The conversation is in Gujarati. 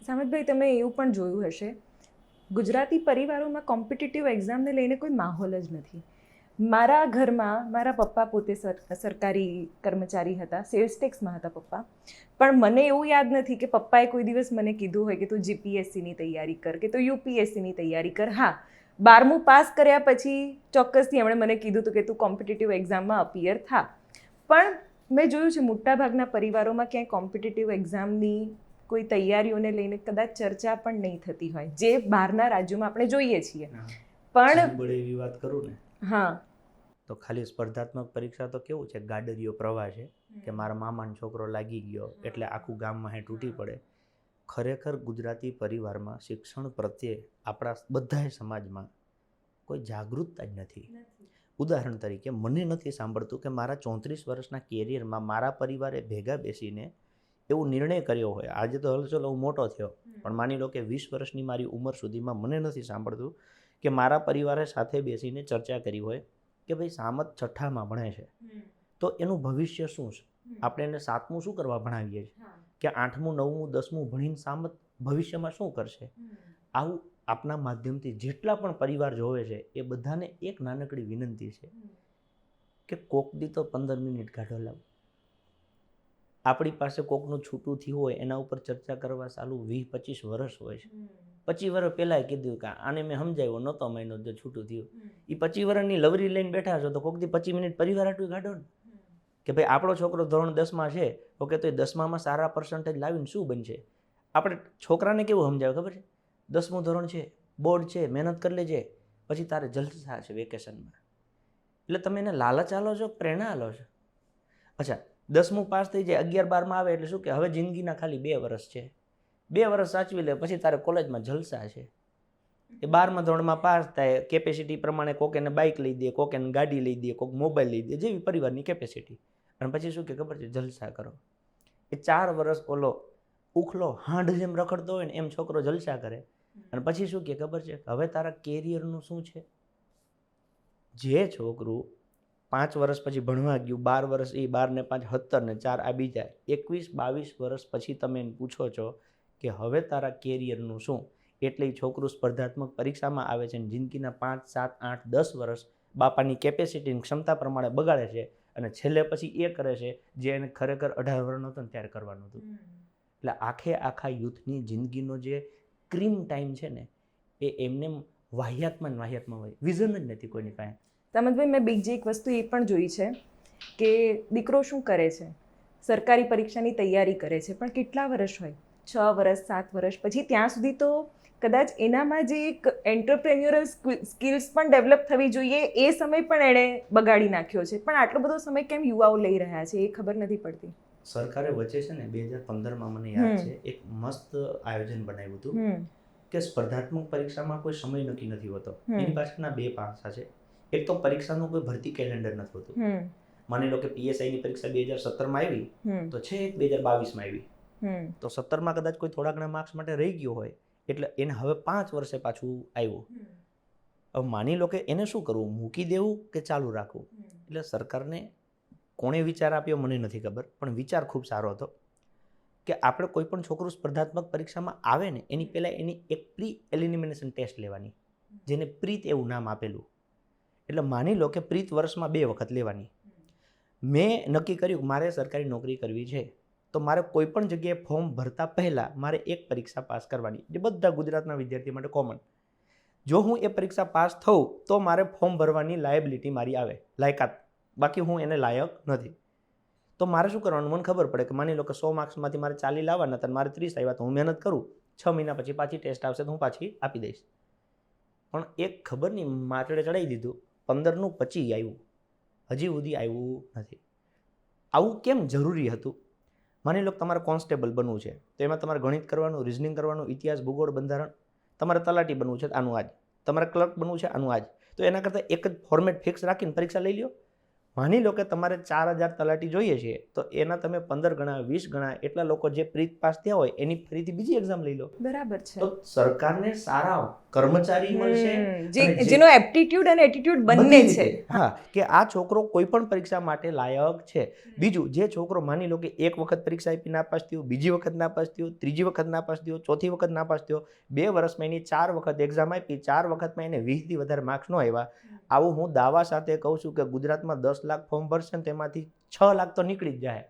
સામતભાઈ, તમે એવું પણ જોયું હશે, ગુજરાતી પરિવારોમાં કોમ્પિટિટિવ એક્ઝામને લઈને કોઈ માહોલ જ નથી. મારા ઘરમાં મારા પપ્પા પોતે સરકારી કર્મચારી હતા, સેલ્સ ટેક્સમાં હતા પપ્પા. પણ મને એવું યાદ નથી કે પપ્પાએ કોઈ દિવસ મને કીધું હોય કે તું જીપીએસસીની તૈયારી કર કે તું યુપીએસસીની તૈયારી કર. હા, 12મું પાસ કર્યા પછી ચોક્કસથી એમણે મને કીધું હતું કે તું કોમ્પિટિટિવ એક્ઝામમાં અપિયર થા. પણ મેં જોયું છે મોટાભાગના પરિવારોમાં ક્યાંય કોમ્પિટિટિવ એક્ઝામની કોઈ તૈયારીઓને લઈને કદાચ ચર્ચા પણ નહીં થતી હોય, જે બહારના રાજ્યોમાં આપણે જોઈએ છીએ. પણ એવી વાત કરું ને, હા, તો ખાલી સ્પર્ધાત્મક પરીક્ષા તો કેવું છે, ગાડરિયો પ્રવાહ છે કે મારા મામાનો છોકરો લાગી ગયો એટલે આખું ગામમાં હે તૂટી પડે. ખરેખર ગુજરાતી પરિવારમાં શિક્ષણ પ્રત્યે આપણા બધાય સમાજમાં કોઈ જાગૃતતા જ નથી. ઉદાહરણ તરીકે મને નથી સાંભળતું કે મારા 34 વર્ષના કેરિયરમાં મારા પરિવારે ભેગા બેસીને એવો નિર્ણય કર્યો હોય. આજે તો હલચલ હું મોટો થયો, પણ માની લો કે 20 વર્ષની મારી ઉંમર સુધીમાં મને નથી સાંભળતું કે મારા પરિવારે સાથે બેસીને ચર્ચા કરી હોય કે ભાઈ સામત 6ઠ્ઠામાં ભણે છે તો એનું ભવિષ્ય શું છે, આપણે એને 7મું શું કરવા ભણાવીએ છીએ, કે 8મું 9મું 10મું ભણીને સામત ભવિષ્યમાં શું કરશે. આવું આપના માધ્યમથી જેટલા પણ પરિવાર જોવે છે એ બધાને એક નાનકડી વિનંતી છે કે કોક દી તો 15 મિનિટ કાઢો લાવ. આપણી પાસે કોકનું છૂટું થયું હોય એના ઉપર ચર્ચા કરવા ચાલુ 20-25 વર્ષ હોય છે. 25 વર્ષ પહેલાં કીધું કે આને મેં સમજાવ્યો નહોતો મહિનો જો છૂટું થયું. એ 25 વર્ષની લવરી લઈને બેઠા છો તો કોક દી 25 મિનિટ પરિવાર હાટું કાઢો ને, કે ભાઈ આપણો છોકરો ધોરણ 10માં છે, ઓકે, તો એ 10માં સારા પર્સન્ટેજ લાવીને શું બનશે. આપણે છોકરાને કેવું સમજાવે ખબર છે, 10મું ધોરણ છે, બોર્ડ છે, મહેનત કરી લેજે, પછી તારે જલસા છે વેકેશનમાં. એટલે તમે એને લાલચ આલો છો, પ્રેરણા આલો છો. અચ્છા, 10મું પાસ થઈ જાય, 11-12માં આવે એટલે શું કે હવે જિંદગીના ખાલી 2 વર્ષ છે, 2 વર્ષ સાચવી લે પછી તારે કોલેજમાં જલસા છે. એ 12મા ધોરણમાં પાસ થાય, કેપેસિટી પ્રમાણે કોક એને બાઇક લઈ દે, કોક એને ગાડી લઈ દે, કોક મોબાઈલ લઈ દે, જેવી પરિવારની કેપેસિટી. અને પછી શું કે ખબર છે, જલસા કરો. એ 4 વર્ષ ઓલો ઉખલો હાંડ જેમ રખડતો હોય ને એમ છોકરો જલસા કરે. અને પછી શું કે ખબર છે, હવે તારા કેરિયરનું શું છે. જે છોકરું 5 વર્ષ પછી ભણવા ગયું, 12 વર્ષ, એ 12 ને 5 17 ને 4 આ બીજા 21-22 વર્ષ પછી તમે એને પૂછો છો કે હવે તારા કેરિયરનું શું, એટલે એ છોકરું સ્પર્ધાત્મક પરીક્ષામાં આવે છે અને જિંદગીના 5, 7, 8, 10 વર્ષ બાપાની કેપેસિટીની ક્ષમતા પ્રમાણે બગાડે છે અને છેલ્લે પછી એ કરે છે જે એને ખરેખર 18 વર્ષનો હતો ને ત્યારે કરવાનું હતું. એટલે આખા યુથની જિંદગીનો જે ક્રીમ ટાઈમ છે ને એ એમને વાહિયાતમાં હોય, વિઝન જ નથી કોઈની પાસે. સામતભાઈ, મેં બીજી એક વસ્તુ એ પણ જોઈ છે કે દીકરો શું કરે છે, સરકારી પરીક્ષાની તૈયારી કરે છે, પણ કેટલા વર્ષ હોય, 6 વર્ષ 7 વર્ષ પછી ત્યાં સુધી તો કદાચ એનામાં જે એક એન્ટરપ્રેન્યોરલ સ્કિલ્સ પણ ડેવલપ થવી જોઈએ એ સમય પણ એણે બગાડી નાખ્યો છે. પણ આટલો બધો સમય કેમ યુવાઓ લઈ રહ્યા છે એ ખબર નથી પડતી. સરકારે વચ્ચે છે ને 2015માં મને યાદ છે એક મસ્ત આયોજન બનાવ્યું હતું કે સ્પર્ધાત્મક પરીક્ષામાં કોઈ સમય નક્કી નથી હોતો. એની પાછળના 2 પાસા છે. એક તો પરીક્ષાનું કોઈ ભરતી કેલેન્ડર નથી હોતું. માની લો કે પીએસઆઈની પરીક્ષા 2017માં આવી તો છે 2022માં આવી, તો 17માં કદાચ કોઈ થોડા ઘણા માર્ક્સ માટે રહી ગયો હોય એટલે એને હવે 5 વર્ષે પાછું આવ્યું. હવે માની લો કે એને શું કરવું, મૂકી દેવું કે ચાલુ રાખવું. એટલે સરકારને કોણે વિચાર આપ્યો મને નથી ખબર, પણ વિચાર ખૂબ સારો હતો કે આપણે કોઈ પણ છોકરું સ્પર્ધાત્મક પરીક્ષામાં આવે ને એની પહેલાં એની એક પ્રી એલિમિનેશન ટેસ્ટ લેવાની, જેને પ્રીત એવું નામ આપેલું. એટલે માની લો કે પ્રીત વર્ષમાં 2 વખત લેવાની. મેં નક્કી કર્યું મારે સરકારી નોકરી કરવી છે તો મારે કોઈ પણ જગ્યાએ ફોર્મ ભરતા પહેલાં મારે એક પરીક્ષા પાસ કરવાની, જે બધા ગુજરાતના વિદ્યાર્થી માટે કોમન. જો હું એ પરીક્ષા પાસ થઉં તો મારે ફોર્મ ભરવાની લાયબિલિટી મારી આવે, લાયકાત, બાકી હું એને લાયક નથી. તો મારે શું કરવાનું, મને ખબર પડે કે માની લો કે 100 માર્ક્સમાંથી મારે 40 લાવવાના હતા, મારે 30 આવ્યા, તો હું મહેનત કરું, 6 મહિના પછી પાછી ટેસ્ટ આવશે તો હું પાછી આપી દઈશ. પણ એક ખબર નહીં માથડે ચડાવી દીધું, 15નું 25 આવ્યું, હજી સુધી આવ્યું નથી. આવું કેમ જરૂરી હતું? માની લો કે તમારે કોન્સ્ટેબલ બનવું છે તો એમાં તમારે ગણિત કરવાનું, રિઝનિંગ કરવાનું, ઇતિહાસ, ભૂગોળ, બંધારણ. તમારે તલાટી બનવું છે આનું આજ, તમારે ક્લર્ક બનવું છે આનું આજ. તો એના કરતાં એક જ ફોર્મેટ ફિક્સ રાખીને પરીક્ષા લઈ લ્યો. માની લો કે તમારે 4000 તલાટી જોઈએ છે તો એના તમે 15 ગણા 20 ગણા એટલા લોકો જે પ્રી પાસ થયા હોય એની ફરીથી બીજી એક્ઝામ લઈ લો. બરાબર છે. તો સરકારને સારા કર્મચારી મળશે અને જેનો એપ્ટિટ્યુડ અને એટીટ્યુડ બંને બધી છે. રીતે, હા, કે આ છોકરો કોઈ પણ પરીક્ષા માટે લાયક છે. બીજું, જે છોકરો માની લો કે એક વખત પરીક્ષા આપી નાપાસ થયો, બીજી વખત નાપાસ થયો, ત્રીજી વખત નાપાસ થયો, ચોથી વખત નાપાસ થયો, 2 વર્ષમાં એની 4 વખત એક્ઝામ આપી, 4 વખતમાં એને 20 થી વધારે માર્ક્સ ન આવ્યા, આવું હું દાવા સાથે કહું છું કે ગુજરાતમાં 10 લાખ ફોર્મ ભરશે ને તેમાંથી 6 લાખ તો નીકળી જ જાય.